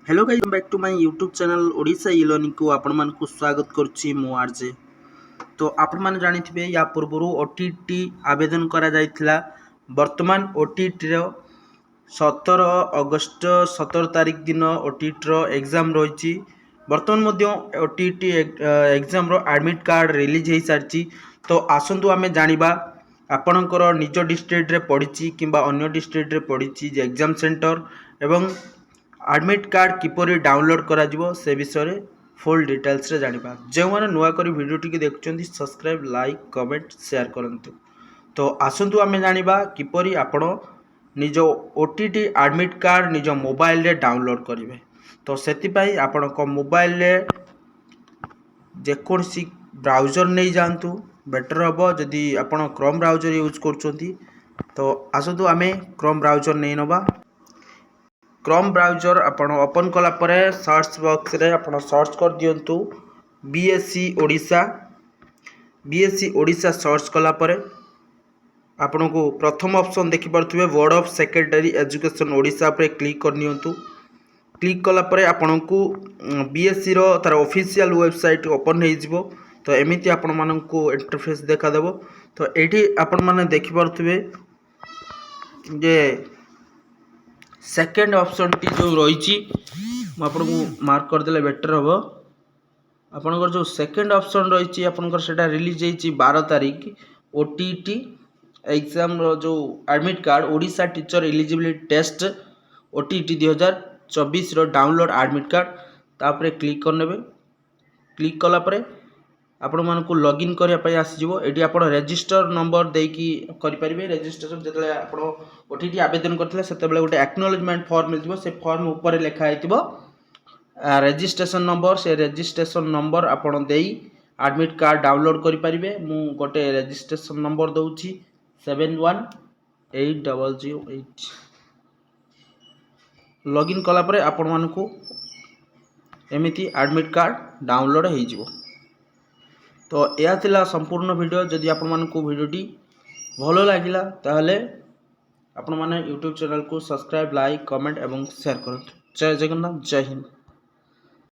Hello guys, welcome back to my YouTube channel Odisha e learning को आपण मानकु स्वागत करछि मो आरजे। तो आपण मान जानिथिबे या पूर्वरु ओटीटी आवेदन करा जायथिला। वर्तमान ओटीटी रो 17 अगस्त 17 तारिख दिन ओटीटी रो एग्जाम रहिछि। वर्तमान मध्य ओटीटी एग्जाम रो एडमिट कार्ड रिलीज हे सारछि। तो आसंतु आमे जानिबा आपणकर निज डिस्ट्रिक्ट रे पड़िछि किंबा अन्य डिस्ट्रिक्ट रे पड़िछि जे एग्जाम सेंटर एवं एडमिट कार्ड किपरि डाउनलोड करा जिवो से विषय फुल डिटेल्स रे जानिबा। जो माने नुआ करी वीडियो टिके देखुचंती सब्सक्राइब लाइक कमेंट शेयर करंतु। तो आसंतु आमे जानिबा किपरि आपण निज ओटीटी एडमिट कार्ड निज मोबाइल रे डाउनलोड करिवे। तो सेति पई आपण को मोबाइल रे जेकोसी ब्राउजर नहीं जानतु बेटर हबो जदि आपण क्रोम ब्राउजर यूज करचंती। तो आसंतु आमे क्रोम ब्राउजर नहीं नबा। क्रोम ब्राउजर आपण ओपन कला परे सर्च बॉक्स रे आपण सर्च कर दियंतु बीएससी ओडिशा सर्च कला परे आपण को प्रथम ऑप्शन देखि परथुबे board of secondary education Odisha पे क्लिक कर नियंतु। क्लिक कला परे आपण को बीएससी रो तार ऑफिशियल वेबसाइट ओपन हे जिवो। तो एमिति आपण मानन को इंटरफेस देखा देबो। तो एठी आपण माने देखि परथुबे जे सेकेंड ऑप्शन टी जो रही आपको मार्क करदे बेटर हम। आपंकर जो सेकेंड ऑप्शन रही आपंकर रिलीज होती 12 तारिख ओटीटी एग्जाम जो admit card Odisha teacher eligibility test OTT 2024 download admit card तापर क्लिक करने। क्लिक कलापर आपण मानक लॉगिन करने आसीजो। ये आप रजिस्टर नंबर देकी करेंगे। रजिस्ट्रेशन जो आप ओटीटी आवेदन करते से गोटे एक्नोलेजमेंट फॉर्म मिल से फॉर्म ऊपर लिखाई रजिस्ट्रेशन नंबर। से रजिस्ट्रेशन नंबर आपण दे एडमिट कार्ड डाउनलोड करेंगे। मु गोटे रजिस्ट्रेशन नंबर दूसरी 718008। लॉगिन कलापर आपण मानक एमिति एडमिट कार्ड डाउनलोड हो। तो यह थिला संपूर्ण वीडियो। जदि आपण मानकु वीडियोटी भलो लागिला ताहले आपण माने यूट्यूब चैनल को सब्सक्राइब लाइक कमेंट एवं शेयर करंतु। जय जगन्नाथ, जय हिंद।